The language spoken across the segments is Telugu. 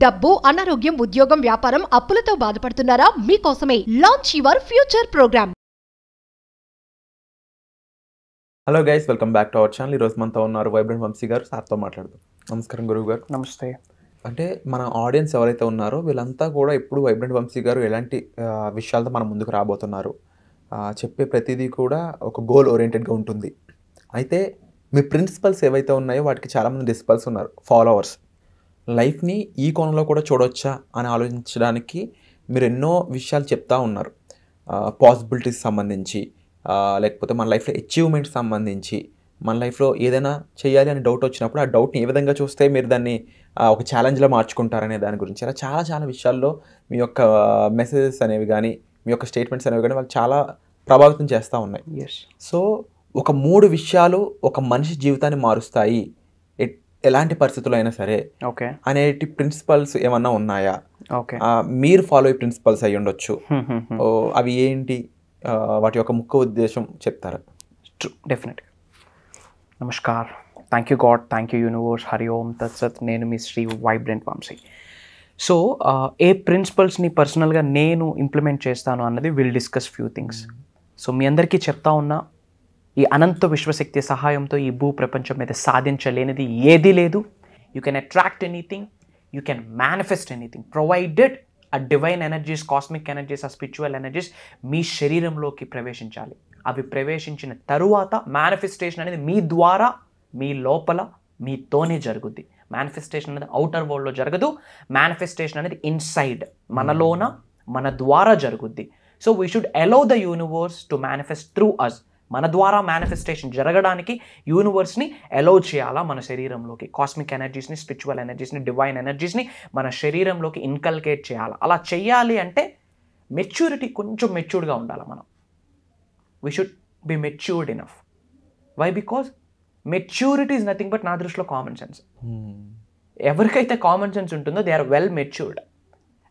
డబ్బు, అనారోగ్యం, ఉద్యోగం, వ్యాపారం, అప్పులతో బాధపడుతున్నారా? మీకోసమే launch your future programme. Hello guys, welcome back to our channel. ఈరోజు మనతో ఉన్నారు వైబ్రెంట్ వంశీ గారు. సార్తో మాట్లాడదాం. నమస్కారం గురువు గారు. నమస్తే. అంటే మన ఆడియన్స్ ఎవరైతే ఉన్నారో వీళ్ళంతా కూడా ఎప్పుడు వైబ్రెంట్ వంశీ గారు ఎలాంటి విషయాలతో మన ముందుకు రాబోతున్నారు, చెప్పే ప్రతిదీ కూడా ఒక గోల్ ఓరియంటెడ్గా ఉంటుంది. అయితే మీ ప్రిన్సిపల్స్ ఏవైతే ఉన్నాయో వాటికి చాలామంది డిసిపల్స్ ఉన్నారు, ఫాలోవర్స్. లైఫ్ని ఈ కోణంలో కూడా చూడవచ్చా అని ఆలోచించడానికి మీరు ఎన్నో విషయాలు చెప్తా ఉన్నారు. పాసిబిలిటీస్ సంబంధించి, లేకపోతే మన లైఫ్లో అచీవ్మెంట్స్ సంబంధించి, మన లైఫ్లో ఏదైనా చేయాలి అని డౌట్ వచ్చినప్పుడు ఆ డౌట్ని ఏ విధంగా చూస్తే మీరు దాన్ని ఒక ఛాలెంజ్లో మార్చుకుంటారనే దాని గురించి అలా చాలా చాలా విషయాల్లో మీ యొక్క మెసేజెస్ అనేవి కానీ, మీ యొక్క స్టేట్మెంట్స్ అనేవి కానీ వాళ్ళు చాలా ప్రభావితం చేస్తూ ఉన్నాయి. సో ఒక 3 విషయాలు ఒక మనిషి జీవితాన్ని మారుస్తాయి ఎలాంటి పరిస్థితుల్లో అయినా సరే అనేటి ప్రిన్సిపల్స్ ఏమన్నా ఉన్నాయా? మీరు ఫాలో అయ్యే ప్రిన్సిపల్స్ అయ్యి ఉండొచ్చు. అవి ఏంటి, వాటి యొక్క ముఖ్య ఉద్దేశం చెప్తారా? డెఫినెట్గా. నమస్కార్. Thank you God, thank you universe, హరి ఓం తత్సత్. నేను మీ శ్రీ వైబ్రెంట్ వంశీ. సో ఏ ప్రిన్సిపల్స్ని పర్సనల్గా నేను ఇంప్లిమెంట్ చేస్తాను అన్నది will discuss few things. So మీ అందరికీ చెప్తా ఉన్నా, ఈ అనంత విశ్వశక్తి సహాయంతో ఈ భూ ప్రపంచం మీద సాధించలేనిది ఏదీ లేదు. You can attract anything, you can manifest anything provided ఆ డివైన్ ఎనర్జీస్, కాస్మిక్ ఎనర్జీస్, ఆ స్పిరిచువల్ ఎనర్జీస్ మీ శరీరంలోకి ప్రవేశించాలి. అవి ప్రవేశించిన తరువాత మేనిఫెస్టేషన్ అనేది మీ ద్వారా, మీ లోపల, మీతోనే జరుగుద్ది. మేనిఫెస్టేషన్ అనేది అవుటర్ వరల్డ్లో జరగదు. మేనిఫెస్టేషన్ అనేది ఇన్సైడ్, మనలోన, మన ద్వారా జరుగుద్ది. So we should allow the universe to manifest through us. మన ద్వారా మేనిఫెస్టేషన్ జరగడానికి యూనివర్స్ని అలౌ చేయాలా మన శరీరంలోకి. కాస్మిక్ ఎనర్జీస్ని, స్పిరిచువల్ ఎనర్జీస్ని, డివైన్ ఎనర్జీస్ని మన శరీరంలోకి ఇన్కల్కేట్ చేయాలి. అలా చెయ్యాలి అంటే మెచ్యూరిటీ, కొంచెం మెచ్యూర్డ్గా ఉండాలి మనం. We should be matured enough. Why? Because maturity is nothing but నా దృష్టిలో కామన్ సెన్స్. ఎవరికైతే కామన్ సెన్స్ ఉంటుందో they are well matured.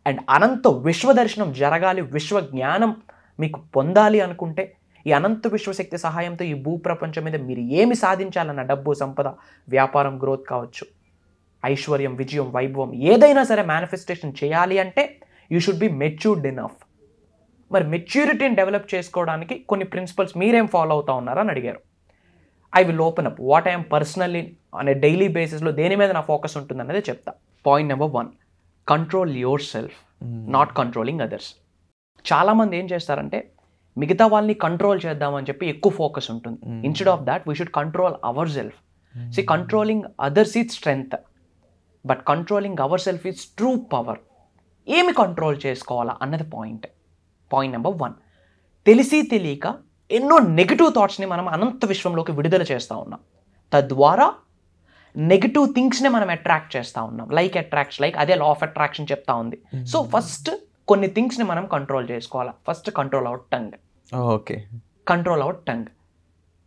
And అనంత విశ్వదర్శనం జరగాలి, విశ్వ జ్ఞానం మీకు పొందాలి అనుకుంటే, ఈ అనంత విశ్వశక్తి సహాయంతో ఈ భూప్రపంచం మీద మీరు ఏమి సాధించాలన్న, డబ్బు, సంపద, వ్యాపారం, గ్రోత్ కావచ్చు, ఐశ్వర్యం, విజయం, వైభవం, ఏదైనా సరే మేనిఫెస్టేషన్ చేయాలి అంటే you should be matured enough. మరి మెచ్యూరిటీని డెవలప్ చేసుకోవడానికి కొన్ని ప్రిన్సిపల్స్ మీరేం ఫాలో అవుతా ఉన్నారని అడిగారు. I will open up what I'm personally అనే డైలీ బేసిస్లో దేని మీద నా ఫోకస్ ఉంటుంది అనేది చెప్తా. Point number 1, control your self, not controlling others. చాలామంది ఏం చేస్తారంటే మిగతా వాళ్ళని కంట్రోల్ చేద్దామని చెప్పి ఎక్కువ ఫోకస్ ఉంటుంది. Instead of that we should control our self. See, controlling others is strength, but controlling our self is true power. ఏమి కంట్రోల్ చేసుకోవాలా అన్నది పాయింట్. పాయింట్ నెంబర్ 1, తెలిసి తెలియక ఎన్నో నెగిటివ్ థాట్స్ని మనం అనంత విశ్వంలోకి విడుదల చేస్తూ ఉన్నాం. తద్వారా నెగిటివ్ థింగ్స్ని మనం అట్రాక్ట్ చేస్తూ ఉన్నాం. లైక్ అట్రాక్ట్స్ లైక్, అదే లా ఆఫ్ అట్రాక్షన్ చెప్తా ఉంది. సో ఫస్ట్ కొన్ని థింగ్స్ని మనం కంట్రోల్ చేసుకోవాలి. First control our tongue. Okay, control our tongue.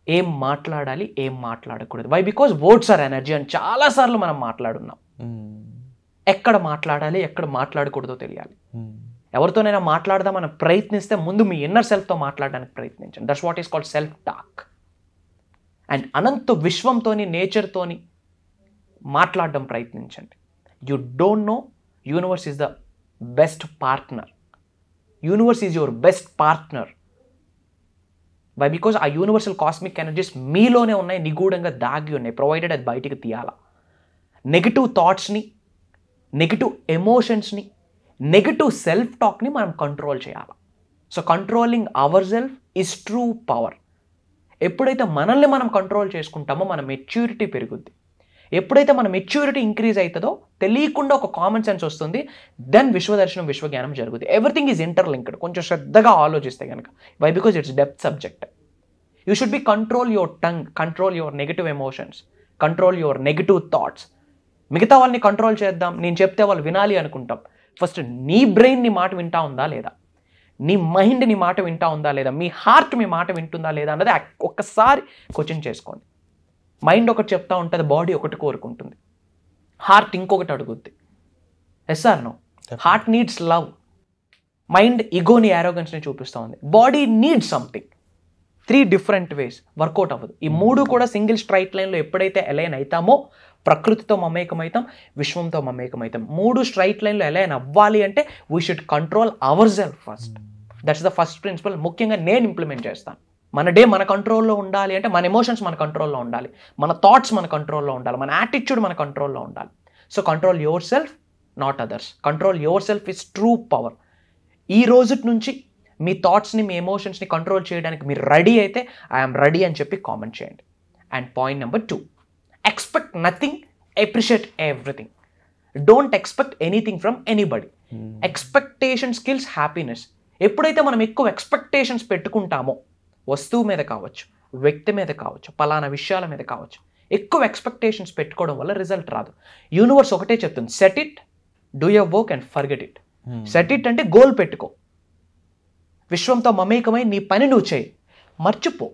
ఏం మాట్లాడాలి, ఏం మాట్లాడకూడదు. Why? Because words are energy అని చాలాసార్లు మనం మాట్లాడున్నాం. ఎక్కడ మాట్లాడాలి, ఎక్కడ మాట్లాడకూడదో తెలియాలి. ఎవరితోనైనా మాట్లాడదామని ప్రయత్నిస్తే ముందు మీ ఇన్నర్ సెల్ఫ్తో మాట్లాడడానికి ప్రయత్నించండి. That's what is called self talk. And అనంత విశ్వంతోని, నేచర్తోని మాట్లాడడం ప్రయత్నించండి. You don't know, universe is the best partner. Universe is your best partner. Why? Because ఆ యూనివర్సల్ కాస్మిక్ ఎనర్జీస్ మీలోనే ఉన్నాయి, నిగూఢంగా దాగి ఉన్నాయి, ప్రొవైడెడ్ అది బయటికి తీయాలా. నెగిటివ్ థాట్స్ని, నెగిటివ్ ఎమోషన్స్ని, నెగిటివ్ సెల్ఫ్ టాక్ని మనం కంట్రోల్ చేయాలి. So controlling our self is true power. ఎప్పుడైతే మనల్ని మనం కంట్రోల్ చేసుకుంటామో మన మెచ్యూరిటీ పెరుగుద్ది. ఎప్పుడైతే మన మెచ్యూరిటీ ఇంక్రీజ్ అవుతుందో తెలియకుండా ఒక కామన్ సెన్స్ వస్తుంది. దెన్ విశ్వదర్శనం, విశ్వజ్ఞానం జరుగుతుంది. Everything is interlinked. కొంచెం శ్రద్ధగా ఆలోచిస్తే కనుక. Why? Because it's depth subject. You should be control your tongue, control your negative emotions, control your negative thoughts. మిగతా వాళ్ళని కంట్రోల్ చేద్దాం, నేను చెప్తే వాళ్ళు వినాలి అనుకుంటాం. ఫస్ట్ నీ బ్రెయిన్ నీ మాట వింటా ఉందా లేదా, నీ మైండ్ నీ మాట వింటా ఉందా లేదా, మీ హార్ట్ మీ మాట వింటుందా లేదా అన్నది ఒక్కసారి క్వశ్చన్ చేసుకోండి. మైండ్ ఒకటి చెప్తా ఉంటుంది, బాడీ ఒకటి కోరుకుంటుంది, హార్ట్ ఇంకొకటి అడుగుద్ది. Yes or no? Heart needs love, mind ఈగోని, యారోగెన్స్ని చూపిస్తూ ఉంది. Body needs something. 3 different ways work out అవ్వదు. ఈ 3 కూడా సింగిల్ స్ట్రైట్ లైన్లో ఎప్పుడైతే అలైన్ అవుతామో ప్రకృతితో మమేకమవుతాం, విశ్వంతో మమేకమవుతాం. 3 స్ట్రైట్ లైన్లో అలైన్ అవ్వాలి అంటే we should control our self first. That's the first principle. ముఖ్యంగా నేను ఇంప్లిమెంట్ చేస్తాను. మన డే మన కంట్రోల్లో ఉండాలి అంటే మన ఎమోషన్స్ మన కంట్రోల్లో ఉండాలి, మన థాట్స్ మన కంట్రోల్లో ఉండాలి, మన యాటిట్యూడ్ మన కంట్రోల్లో ఉండాలి. So control your self, not others. Control your self is true power. ఈ రోజు నుంచి మీ థాట్స్ని, మీ ఎమోషన్స్ని కంట్రోల్ చేయడానికి మీరు రెడీ అయితే ఐఎమ్ రెడీ అని చెప్పి కామెంట్ చేయండి. And point number 2, expect nothing, appreciate everything. Don't expect anything from anybody. Expectation skills happiness. ఎప్పుడైతే మనం ఎక్కువ ఎక్స్పెక్టేషన్స్ పెట్టుకుంటామో, వస్తువు మీద కావచ్చు, వ్యక్తి మీద కావచ్చు, పలానా విషయాల మీద కావచ్చు, ఎక్కువ ఎక్స్పెక్టేషన్స్ పెట్టుకోవడం వల్ల రిజల్ట్ రాదు. యూనివర్స్ ఒకటే చెప్తుంది, set it, do your work and forget it. Set it అంటే గోల్ పెట్టుకో, విశ్వంతో మమేకమై నీ పని నువ్వు చేయి, మర్చిపో.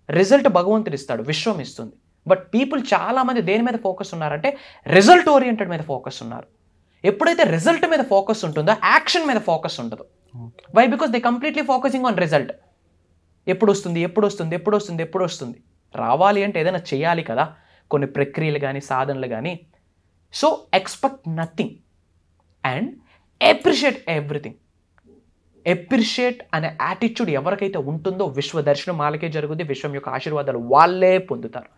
రిజల్ట్ భగవంతుడు ఇస్తాడు, విశ్వం ఇస్తుంది. బట్ పీపుల్ చాలామంది దేని మీద ఫోకస్ ఉన్నారంటే రిజల్ట్ ఓరియంటెడ్ మీద ఫోకస్ ఉన్నారు. ఎప్పుడైతే రిజల్ట్ మీద ఫోకస్ ఉంటుందో యాక్షన్ మీద ఫోకస్ ఉండదు. Why? Because they completely focusing on result. ఎప్పుడు వస్తుంది, ఎప్పుడు వస్తుంది, ఎప్పుడు వస్తుంది, ఎప్పుడు వస్తుంది. రావాలి అంటే ఏదైనా చేయాలి కదా, కొన్ని ప్రక్రియలు కానీ సాధనలు కానీ. So expect nothing and appreciate everything. Appreciate అనే యాటిట్యూడ్ ఎవరికైతే ఉంటుందో విశ్వ దర్శనం వాళ్ళకే జరుగుతుంది, విశ్వం యొక్క ఆశీర్వాదాలు వాళ్ళే పొందుతారు.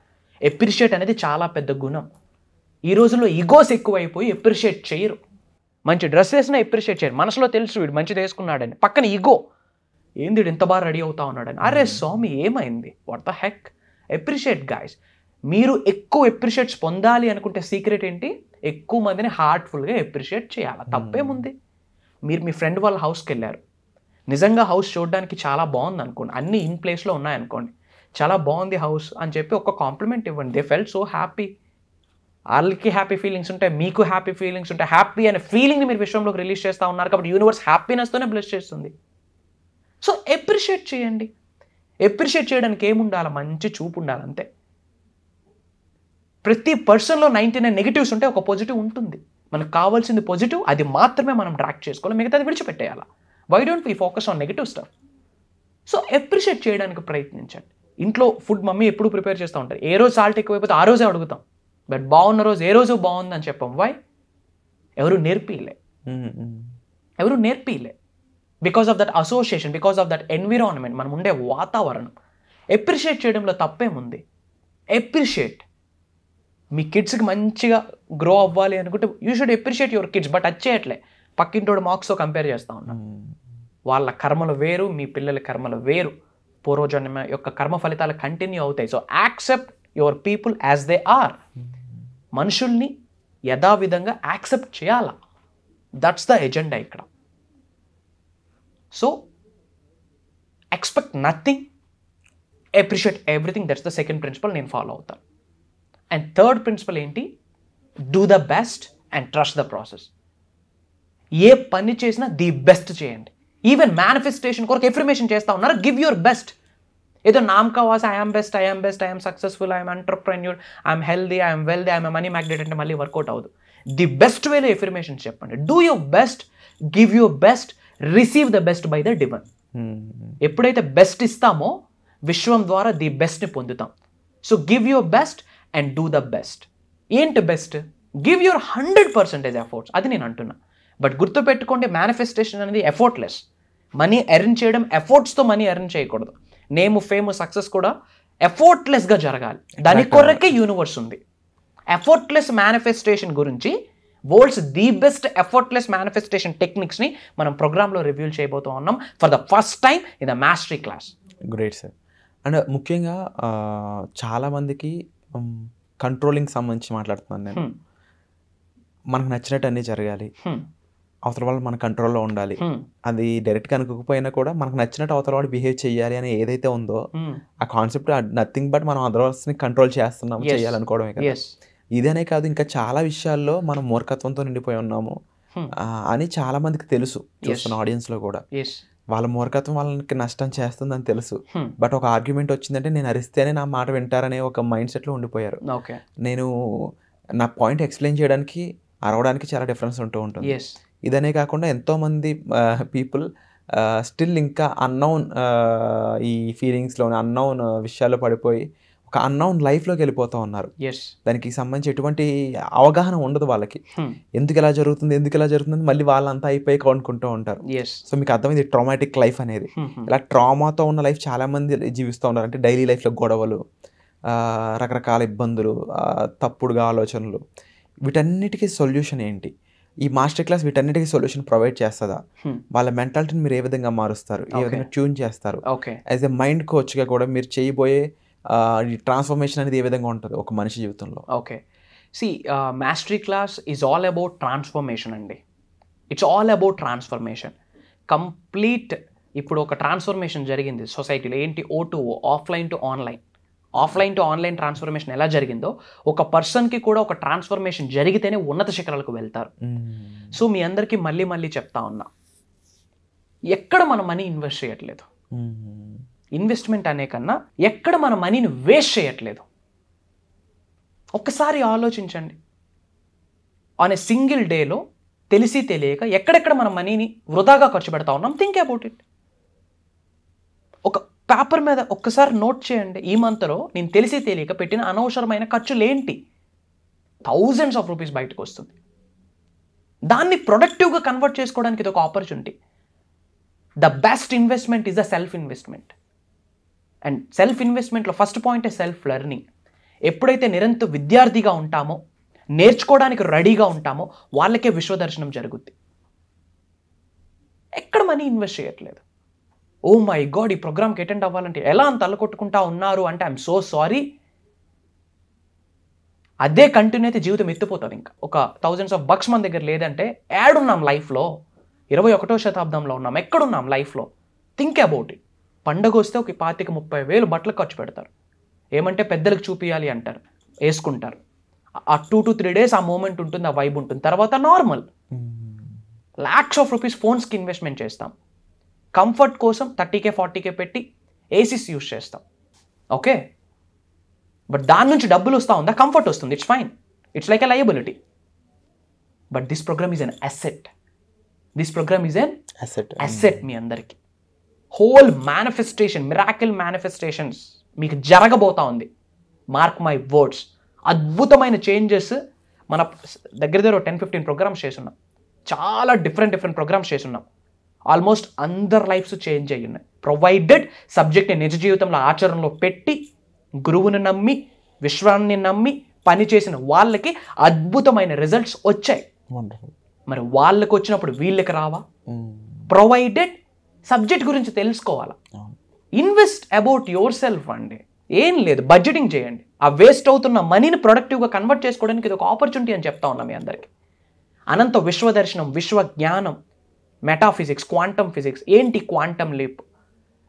అప్రిషియేట్ అనేది చాలా పెద్ద గుణం. ఈ రోజుల్లో ఈగోస్ ఎక్కువైపోయి అప్రిషియేట్ చేయరు. మంచి డ్రెస్ వేసినా అప్రిషియేట్ చేయరు. మనసులో తెలుసు వీడు మంచిది వేసుకున్నాడని, పక్కన ఈగో, ఏంది వీడు ఇంత బాగా రెడీ అవుతా ఉన్నాడని. అరే స్వామి ఏమైంది, what the heck. Appreciate guys. మీరు ఎక్కువ అప్రిషియేట్స్ పొందాలి అనుకుంటే సీక్రెట్ ఏంటి? ఎక్కువ మందిని హార్ట్ఫుల్గా అప్రిషియేట్ చేయాలి. తప్పేముంది? మీరు మీ ఫ్రెండ్ వాళ్ళ హౌస్కి వెళ్ళారు, నిజంగా హౌస్ చూడడానికి చాలా బాగుంది అనుకోండి, అన్నీ ఇన్ ప్లేస్లో ఉన్నాయనుకోండి, చాలా బాగుంది హౌస్ అని చెప్పి ఒక కాంప్లిమెంట్ ఇవ్వండి. They felt so happy. వాళ్ళకి హ్యాపీ ఫీలింగ్స్ ఉంటాయి, మీకు హ్యాపీ ఫీలింగ్స్ ఉంటాయి. హ్యాపీ అనే ఫీలింగ్ని మీరు విశ్వంలోకి రిలీజ్ చేస్తూ ఉన్నారు కాబట్టి యూనివర్స్ హ్యాపీనెస్తోనే బ్లెస్ చేస్తుంది. సో అప్రిషియేట్ చేయండి. అప్రిషియేట్ చేయడానికి ఏముండాలి? మంచి చూపు ఉండాలి, అంతే. ప్రతి పర్సన్లో 99 నెగిటివ్స్ ఉంటే ఒక పాజిటివ్ ఉంటుంది. మనకు కావాల్సింది పాజిటివ్, అది మాత్రమే మనం ట్రాక్ చేసుకోవాలి, మిగతాది విడిచిపెట్టేయాలా. Why don't we focus on negative stuff? So appreciate చేయడానికి ప్రయత్నించండి. ఇంట్లో ఫుడ్ మమ్మీ ఎప్పుడు ప్రిపేర్ చేస్తూ ఉంటారు. ఏ రోజు సాల్ట్ ఎక్కువైపోతే ఆ రోజే అడుగుతాం, బట్ బాగున్న రోజు ఏ రోజు బాగుందని చెప్పాం. వై? ఎవరు నేర్పిలే, ఎవరు నేర్పిలే. Because of that association, because of that environment, మనం ఉండే వాతావరణం. అప్రిషియేట్ చేయడంలో తప్పేముంది? అప్రిషియేట్. మీ కిడ్స్కి మంచిగా గ్రో అవ్వాలి అనుకుంటే you should appreciate your kids. But వచ్చేయట్లే, పక్కింటోడు మార్క్స్తో కంపేర్ చేస్తూ ఉన్నాం. వాళ్ళ కర్మలు వేరు, మీ పిల్లల కర్మలు వేరు. పూర్వజన్మ యొక్క కర్మ ఫలితాలు కంటిన్యూ అవుతాయి. So accept your people as they are. మనుషుల్ని యథావిధంగా యాక్సెప్ట్ చేయాలా. దట్స్ ద ఎజెండా ఇక్కడ. So expect nothing, appreciate everything. That's the second principle, నేను ఫాలో అవుతాను. అండ్ థర్డ్ ప్రిన్సిపల్ ఏంటి? Do the best and trust the process. ఏ పని చేసినా ది బెస్ట్ చేయండి. ఈవెన్ మేనిఫెస్టేషన్ కొరకు ఎఫర్మేషన్ చేస్తూ ఉన్నారు, గివ్ యువర్ బెస్ట్. ఏదో నామకా వాస్ I'm best, I'm best, I'm successful, I'm entrepreneur, I'm healthy, I'm wealthy, I'm money magnet అంటే మళ్ళీ వర్కౌట్ అవ్వదు. ది బెస్ట్ వేలో ఎఫర్మేషన్స్ చెప్పండి. Do your best, give your best, receive the best by the divine. ఎప్పుడైతే బెస్ట్ ఇస్తామో విశ్వం ద్వారా ది బెస్ట్ని పొందుతాం. So give your best and do the best. ఏంటి బెస్ట్? Give your 100% efforts. అది నేను అంటున్నా. బట్ గుర్తుపెట్టుకోండి, మేనిఫెస్టేషన్ అనేది ఎఫర్ట్లెస్. మనీ ఎర్న్ చేయడం, ఎఫర్ట్స్తో మనీ ఎర్న్ చేయకూడదు. నేమ్, ఫేమ్, సక్సెస్ కూడా ఎఫర్ట్లెస్గా జరగాలి. దాని కొరకే యూనివర్స్ ఉంది. ఎఫర్ట్లెస్ మేనిఫెస్టేషన్ గురించి world's the best effortless manifestation టెక్నిక్స్ని మనం ప్రోగ్రాంలో రివ్యూ చేయబోతూ ఉన్నాం for the first time in the mastery class. Great sir. And ముఖ్యంగా చాలామందికి కంట్రోలింగ్ సంబంధించి మాట్లాడుతున్నాను నేను. మనకు నచ్చినట్టు అన్నీ జరగాలి, అవతల వాళ్ళు మన కంట్రోల్లో ఉండాలి. అది డైరెక్ట్గా అనుకోకపోయినా కూడా మనకు నచ్చినట్టు అవతల వాడు బిహేవ్ చేయాలి అని ఏదైతే ఉందో ఆ కాన్సెప్ట్ నథింగ్ బట్ మనం అదర్స్ని కంట్రోల్ చేస్తున్నాము, చేయాలనుకోవడమే కదా. ఇదనే కాదు, ఇంకా చాలా విషయాల్లో మనం మూర్ఖత్వంతో నిండిపోయి ఉన్నాము అని చాలా మందికి తెలుసు. చూస్తున్న ఆడియన్స్లో కూడా వాళ్ళ మూర్ఖత్వం వాళ్ళకి నష్టం చేస్తుందని తెలుసు. బట్ ఒక ఆర్గ్యుమెంట్ వచ్చిందంటే నేను అరిస్తేనే నా మాట వింటారనే ఒక మైండ్ సెట్లో ఉండిపోయారు. నేను నా పాయింట్ ఎక్స్ప్లెయిన్ చేయడానికి అరవడానికి చాలా డిఫరెన్స్ ఉంటూ ఉంటుంది. ఇదనే కాకుండా ఎంతోమంది పీపుల్ స్టిల్ ఇంకా అన్నౌన్ ఈ ఫీలింగ్స్లోని అన్నౌన్ విషయాల్లో పడిపోయి ఒక అన్నౌన్ లైఫ్లోకి వెళ్ళిపోతూ ఉన్నారు. దానికి సంబంధించి ఎటువంటి అవగాహన ఉండదు వాళ్ళకి. ఎందుకు ఎలా జరుగుతుంది మళ్ళీ వాళ్ళంతా అయిపోయి అనుకుంటూ ఉంటారు. సో మీకు అర్థమైంది ట్రామాటిక్ లైఫ్ అనేది. ఇలా ట్రామాతో ఉన్న లైఫ్ చాలామంది జీవిస్తూ ఉన్నారు. అంటే డైలీ లైఫ్లో గొడవలు, రకరకాల ఇబ్బందులు, తప్పుడుగా ఆలోచనలు, వీటన్నిటికీ సొల్యూషన్ ఏంటి? ఈ మాస్టర్ క్లాస్ వీటన్నిటికీ సొల్యూషన్ ప్రొవైడ్ చేస్తుందా? వాళ్ళ మెంటాలిటీని మీరు ఏ విధంగా మారుస్తారు, ఏ విధంగా ట్యూన్ చేస్తారు? యాజ్ ఎ మైండ్ కోచ్గా కూడా మీరు చేయబోయే ఈ ట్రాన్స్ఫర్మేషన్ అనేది ఏ విధంగా ఉంటుంది ఒక మనిషి జీవితంలో? Okay, mastery class is all about transformation అండి. It's all about transformation complete. ఇప్పుడు ఒక ట్రాన్స్ఫర్మేషన్ జరిగింది సొసైటీలో, ఏంటి? O2O, offline to online transformation ఎలా జరిగిందో ఒక పర్సన్కి కూడా ఒక ట్రాన్స్ఫర్మేషన్ జరిగితేనే ఉన్నత శిఖరాలకు వెళ్తారు. సో మీ అందరికీ మళ్ళీ చెప్తా ఉన్నా, ఎక్కడ మన మనీ ఇన్వెస్ట్ చేయట్లేదు, ఇన్వెస్ట్మెంట్ అనే కన్నా ఎక్కడ మన మనీని వేస్ట్ చేయట్లేదు. ఒక్కసారి ఆలోచించండి. ఆన్ ఏ సింగిల్ డేలో తెలిసి తెలియక ఎక్కడెక్కడ మన మనీని వృధాగా ఖర్చు పెడతా ఉన్నాం. Think about it. ఒక పేపర్ మీద ఒక్కసారి నోట్ చేయండి, ఈ మంత్లో నేను తెలిసి తెలియక పెట్టిన అనవసరమైన ఖర్చులు ఏంటి? థౌజండ్స్ ఆఫ్ రూపీస్ బయటకు వస్తుంది. దాన్ని ప్రొడక్టివ్గా కన్వర్ట్ చేసుకోవడానికి ఇది ఒక opportunity. The best investment is the self investment. And self ఇన్వెస్ట్మెంట్లో ఫస్ట్ పాయింట్ సెల్ఫ్ లెర్నింగ్. ఎప్పుడైతే నిరంతర విద్యార్థిగా ఉంటామో, నేర్చుకోవడానికి రెడీగా ఉంటామో, వాళ్ళకే విశ్వదర్శనం జరుగుద్ది. ఎక్కడ మనీ ఇన్వెస్ట్ చేయట్లేదు. ఓ మై గాడ్, ఈ ప్రోగ్రామ్కి అటెండ్ అవ్వాలంటే ఎలా అంత అల్లకొట్టుకుంటా ఉన్నారు అంటే ఐఎమ్ సో సారీ. అదే కంటిన్యూ అయితే జీవితం ఎత్తిపోతుంది. ఇంకా ఒక థౌజండ్స్ ఆఫ్ బక్స్ మన దగ్గర లేదంటే యాడున్నాం లైఫ్లో? 21వ శతాబ్దంలో ఉన్నాం. ఎక్కడున్నాం లైఫ్లో? Think about it. పండగ వస్తే ఒక 25,000-30,000 బట్టలు ఖర్చు పెడతారు. ఏమంటే పెద్దలకు చూపించాలి అంటారు, వేసుకుంటారు. ఆ 2 to 3 days ఆ మూమెంట్ ఉంటుంది, ఆ వైబ్ ఉంటుంది. తర్వాత నార్మల్ lakhs of rupees ఫోన్స్కి ఇన్వెస్ట్మెంట్ చేస్తాం. కంఫర్ట్ కోసం 30K 40K పెట్టి ఏసీస్ యూస్ చేస్తాం. ఓకే, బట్ దాని నుంచి డబ్బులు వస్తూ ఉందా? కంఫర్ట్ వస్తుంది, it's fine, it's like a liability. But this program is an asset. Asset మీ అందరికీ. హోల్ మేనిఫెస్టేషన్, మిరాకిల్ మేనిఫెస్టేషన్స్ మీకు జరగబోతా ఉంది. Mark my words. అద్భుతమైన చేంజెస్ మన దగ్గర 10-15 ప్రోగ్రామ్స్ చేస్తున్నాం. చాలా డిఫరెంట్ ప్రోగ్రామ్స్ చేస్తున్నాం. ఆల్మోస్ట్ అందరి లైఫ్స్ చేంజ్ అయ్యి ఉన్నాయి. ప్రొవైడెడ్ సబ్జెక్ట్ని నిజ జీవితంలో ఆచరణలో పెట్టి, గురువుని నమ్మి, విశ్వాన్ని నమ్మి పని చేసిన వాళ్ళకి అద్భుతమైన రిజల్ట్స్ వచ్చాయి. మరి వాళ్ళకి వచ్చినప్పుడు వీళ్ళకి రావా? ప్రొవైడెడ్ సబ్జెక్ట్ గురించి తెలుసుకోవాలా? ఇన్వెస్ట్ అబౌట్ యువర్ సెల్ఫ్ అండి. ఏం లేదు, బడ్జెటింగ్ చేయండి. ఆ వేస్ట్ అవుతున్న మనీని ప్రొడక్టివ్గా కన్వర్ట్ చేసుకోవడానికి ఇది ఒక ఆపర్చునిటీ అని చెప్తా ఉన్నాం మీ అందరికీ. అనంత విశ్వదర్శనం, విశ్వ జ్ఞానం, మెటాఫిజిక్స్, క్వాంటమ్ ఫిజిక్స్. ఏంటి క్వాంటమ్ లీప్?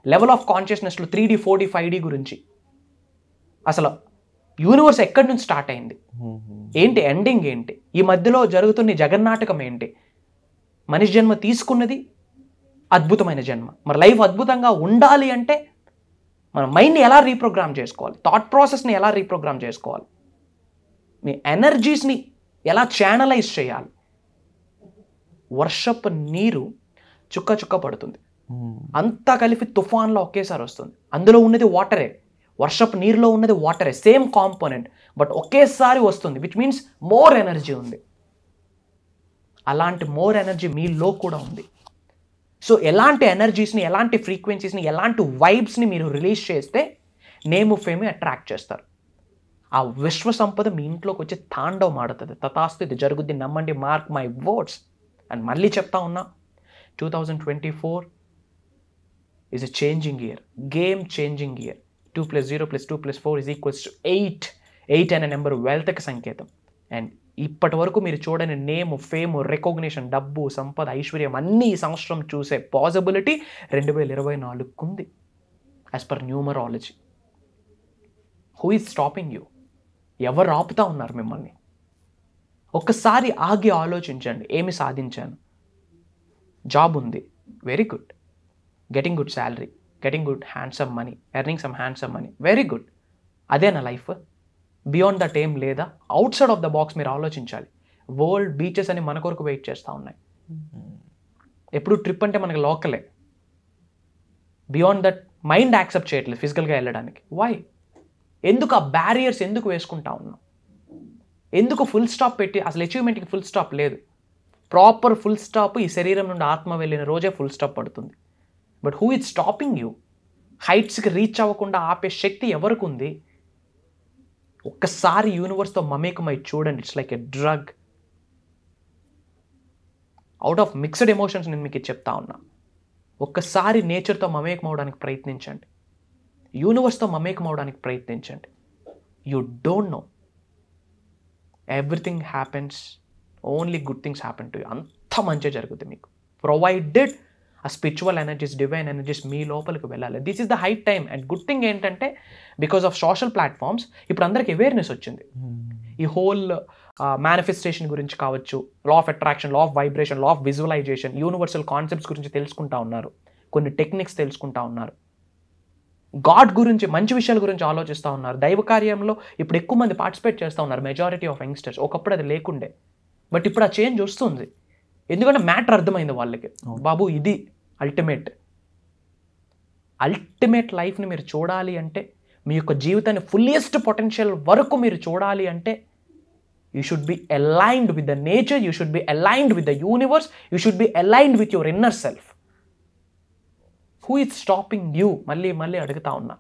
లెవెల్ ఆఫ్ కాన్షియస్నెస్లో 3D 4D 5D గురించి. అసలు యూనివర్స్ ఎక్కడి నుంచి స్టార్ట్ అయింది, ఏంటి ఎండింగ్ ఏంటి, ఈ మధ్యలో జరుగుతున్న జగన్నాటకం ఏంటి, మనిషి జన్మ తీసుకున్నది అద్భుతమైన జన్మ. మరి లైఫ్ అద్భుతంగా ఉండాలి అంటే మన మైండ్ని ఎలా రీప్రోగ్రామ్ చేసుకోవాలి, థాట్ ప్రాసెస్ని ఎలా రీప్రోగ్రామ్ చేసుకోవాలి, మీ ఎనర్జీస్ని ఎలా ఛానలైజ్ చేయాలి. వర్షపు నీరు చుక్క చుక్క పడుతుంది, అంతా కలిపి తుఫాన్లో ఒకేసారి వస్తుంది. అందులో ఉన్నది వాటరే, వర్షపు నీరులో ఉన్నది వాటరే, సేమ్ కాంపోనెంట్, బట్ ఒకేసారి వస్తుంది. విచ్ మీన్స్ మోర్ ఎనర్జీ ఉంది. అలాంటి మోర్ ఎనర్జీ మీలో కూడా ఉంది. సో ఎలాంటి ఎనర్జీస్ని, ఎలాంటి ఫ్రీక్వెన్సీస్ని, ఎలాంటి వైబ్స్ని మీరు రిలీజ్ చేస్తే నేమ్ ఫేమ్ అట్రాక్ట్ చేస్తారు. ఆ విశ్వ సంపద మీ ఇంట్లోకి వచ్చి తాండవం ఆడుతుంది. తథాస్తు, ఇది జరుగుద్ది, నమ్మండి. Mark my words. అండ్ మళ్ళీ చెప్తా ఉన్నా, 2024 is a changing year, game changing year. 2 + 0 + 2 + 4 = 8. 8 అనే నెంబర్ వెల్త్కి సంకేతం. అండ్ ఇప్పటి వరకు మీరు చూడని నేమ్, ఫేమ్, రికగ్నిషన్, డబ్బు, సంపద, ఐశ్వర్యం అన్నీ ఈ సంవత్సరం చూసే పాసిబిలిటీ 2024 ఉంది as per numerology. Who is stopping you? ఎవరు ఆపుతా ఉన్నారు మిమ్మల్ని? ఒక్కసారి ఆగి ఆలోచించండి. ఏమి సాధించాను? జాబ్ ఉంది, very good. Getting good salary, getting good handsome money, earning some handsome money, very good. అదే నా లైఫ్? బియాండ్ దట్ ఏం లేదా? Out side of the box మీరు ఆలోచించాలి. వరల్డ్ బీచెస్ అని మన కొరకు వెయిట్ చేస్తూ ఉన్నాయి. ఎప్పుడు ట్రిప్ అంటే మనకి లోకలే, బియాండ్ దట్ మైండ్ యాక్సెప్ట్ చేయట్లేదు ఫిజికల్గా వెళ్ళడానికి. వై? ఎందుకు ఆ బ్యారియర్స్ ఎందుకు వేసుకుంటా ఉన్నాం? ఎందుకు ఫుల్ స్టాప్ పెట్టి, అసలు అచీవ్మెంట్కి ఫుల్ స్టాప్ లేదు. ప్రాపర్ ఫుల్ స్టాప్ ఈ శరీరం నుండి ఆత్మ వెళ్ళిన రోజే ఫుల్ స్టాప్ పడుతుంది. But who is stopping you? హైట్స్కి రీచ్ అవ్వకుండా ఆపే శక్తి ఎవరికి ఉంది? ఒక్కసారి యూనివర్స్తో మమేకమై చూడండి. It's like a drug. Out of mixed emotions నేను మీకు చెప్తా ఉన్నా. ఒక్కసారి నేచర్తో మమేకం అవడానికి ప్రయత్నించండి. యూనివర్స్తో మమేకం అవడానికి ప్రయత్నించండి. You don't know, everything happens, only good things happen to you. అంత మంచిగా జరుగుతుంది మీకు, ప్రొవైడెడ్ ఆ స్పిరిచువల్ ఎనర్జీస్, డివైన్ ఎనర్జీస్ మీ లోపలికి వెళ్ళాలి. This is the high time. And good thing ఏంటంటే బికాస్ ఆఫ్ సోషల్ ప్లాట్ఫామ్స్ ఇప్పుడు అందరికి అవేర్నెస్ వచ్చింది. ఈ హోల్ మేనిఫెస్టేషన్ గురించి కావచ్చు, law of attraction, law of vibration, law of visualisation, universal concepts గురించి తెలుసుకుంటా ఉన్నారు. కొన్ని టెక్నిక్స్ తెలుసుకుంటా ఉన్నారు. గాడ్ గురించి, మంచి విషయాల గురించి ఆలోచిస్తూ ఉన్నారు. దైవ కార్యంలో ఇప్పుడు ఎక్కువ మంది పార్టిసిపేట్ చేస్తూ ఉన్నారు, మెజారిటీ ఆఫ్ యంగ్స్టర్స్. ఒకప్పుడు అది లేకుండే, బట్ ఇప్పుడు ఆ చేంజ్ వస్తుంది. ఎందుకంటే మ్యాటర్ అర్థమైంది వాళ్ళకి. బాబు ఇది అల్టిమేట్ లైఫ్ని మీరు చూడాలి అంటే, మీ యొక్క జీవితాన్ని ఫుల్లెస్ట్ పొటెన్షియల్ వరకు మీరు చూడాలి అంటే, you should B aligned with the nature, you should B aligned with the universe, you should B aligned with your inner self. Who is stopping you? మళ్ళీ అడుగుతా ఉన్నా.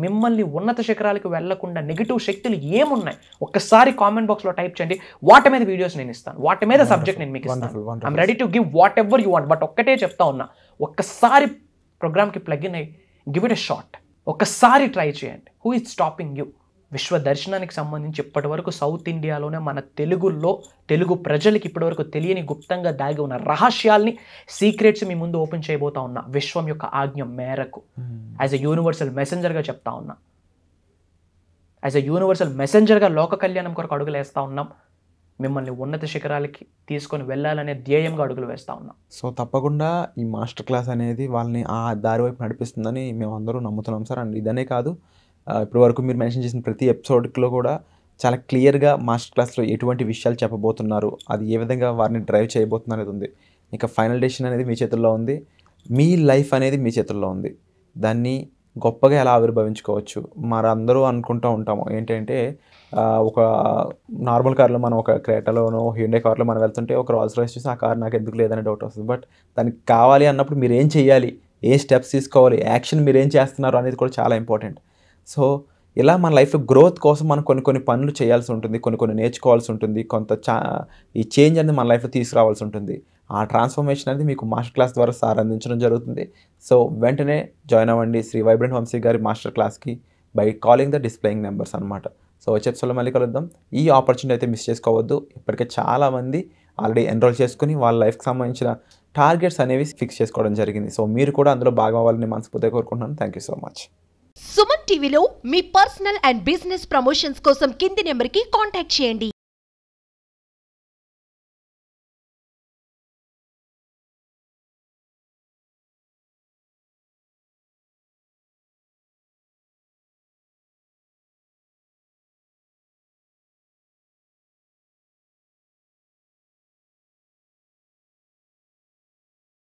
మిమ్మల్ని ఉన్నత శిఖరాలకు వెళ్లకుండా నెగిటివ్ శక్తులు ఏమున్నాయి? ఒక్కసారి కామెంట్ బాక్స్లో టైప్ చేయండి. వాటి మీద వీడియోస్ నేను ఇస్తాను, వాటి మీద సబ్జెక్ట్ నేను మీకు ఇస్తాను. I'm ready to give what ever you want. But ఒక్కటే చెప్తా ఉన్నా, ఒక్కసారి ప్రోగ్రామ్కి ప్లగ్ ఇన్ అయ్యి గివ్ ఇట్ ఎ షాట్. ఒక్కసారి ట్రై చేయండి. Who is stopping you? విశ్వ దర్శనానికి సంబంధించి ఇప్పటి వరకు సౌత్ ఇండియాలోనే మన తెలుగు ప్రజలకి ఇప్పటివరకు తెలియని గుప్తంగా దాగి ఉన్న రహస్యాల్ని, సీక్రెట్స్ మీ ముందు ఓపెన్ చేయబోతా ఉన్నా. విశ్వం యొక్క ఆజ్ఞ మేరకు యాజ్ ఎ యూనివర్సల్ మెసెంజర్గా చెప్తా ఉన్నా. యాజ్ ఎ యూనివర్సల్ మెసెంజర్గా లోక కళ్యాణం కొరకు అడుగులు వేస్తూ ఉన్నాం. మిమ్మల్ని ఉన్నత శిఖరాలకి తీసుకొని వెళ్ళాలనే ధ్యేయంగా అడుగులు వేస్తూ ఉన్నాం. సో తప్పకుండా ఈ మాస్టర్ క్లాస్ అనేది వాళ్ళని ఆ దారి వైపు నడిపిస్తుందని మేము అందరూ నమ్ముతున్నాం సార్. అండ్ ఇదనే కాదు, ఇప్పటి వరకు మీరు మెన్షన్ చేసిన ప్రతి ఎపిసోడ్లో కూడా చాలా క్లియర్గా మాస్టర్ క్లాస్లో ఎటువంటి విషయాలు చెప్పబోతున్నారు, అది ఏ విధంగా వారిని డ్రైవ్ చేయబోతున్నారు అనేది ఉంది. ఇంకా ఫైనల్ డెసిషన్ అనేది మీ చేతుల్లో ఉంది. మీ లైఫ్ అనేది మీ చేతుల్లో ఉంది. దాన్ని గొప్పగా ఎలా ఆవిర్భవించుకోవచ్చు. మరందరూ అనుకుంటూ ఉంటాము ఏంటంటే, ఒక నార్మల్ కార్లో మనం ఒక క్రేటాలోనో హ్యుండై కార్లో మనం వెళ్తుంటే ఒక రోల్స్ రాయ్స్ చూసి ఆ కార్ నాకు ఎందుకు లేదని డౌట్ వస్తుంది. బట్ దానికి కావాలి అన్నప్పుడు మీరు ఏం చేయాలి, ఏ స్టెప్స్ తీసుకోవాలి, యాక్షన్ మీరు ఏం చేస్తున్నారు అనేది కూడా చాలా ఇంపార్టెంట్. సో ఇలా మన లైఫ్లో గ్రోత్ కోసం మనం కొన్ని పనులు చేయాల్సి ఉంటుంది, కొన్ని నేర్చుకోవాల్సి ఉంటుంది, ఈ చేంజ్ అనేది మన లైఫ్లో తీసుకురావాల్సి ఉంటుంది. ఆ ట్రాన్స్ఫర్మేషన్ అనేది మీకు మాస్టర్ క్లాస్ ద్వారా సార్ అందించడం జరుగుతుంది. సో వెంటనే జాయిన్ అవ్వండి శ్రీ వైబ్రెంట్ వంశీ గారి మాస్టర్ క్లాస్కి by calling the displaying numbers అనమాట. సో వచ్చే ఎపిసోడ్లో మళ్ళీ కలుద్దాం. ఈ ఆపర్చునిటీ అయితే మిస్ చేసుకోవద్దు. ఇప్పటికే చాలామంది ఆల్రెడీ ఎన్రోల్ చేసుకుని వాళ్ళ లైఫ్కి సంబంధించిన టార్గెట్స్ అనేవి ఫిక్స్ చేసుకోవడం జరిగింది. సో మీరు కూడా అందులో భాగం అవ్వాలని మనస్ఫూర్తిగా కోరుకుంటున్నాను. Thank you so much. Suman టీవీలో మీ పర్సనల్ అండ్ బిజినెస్ ప్రమోషన్స్ కోసం కింది నెంబర్కి కాంటాక్ట్ చేయండి.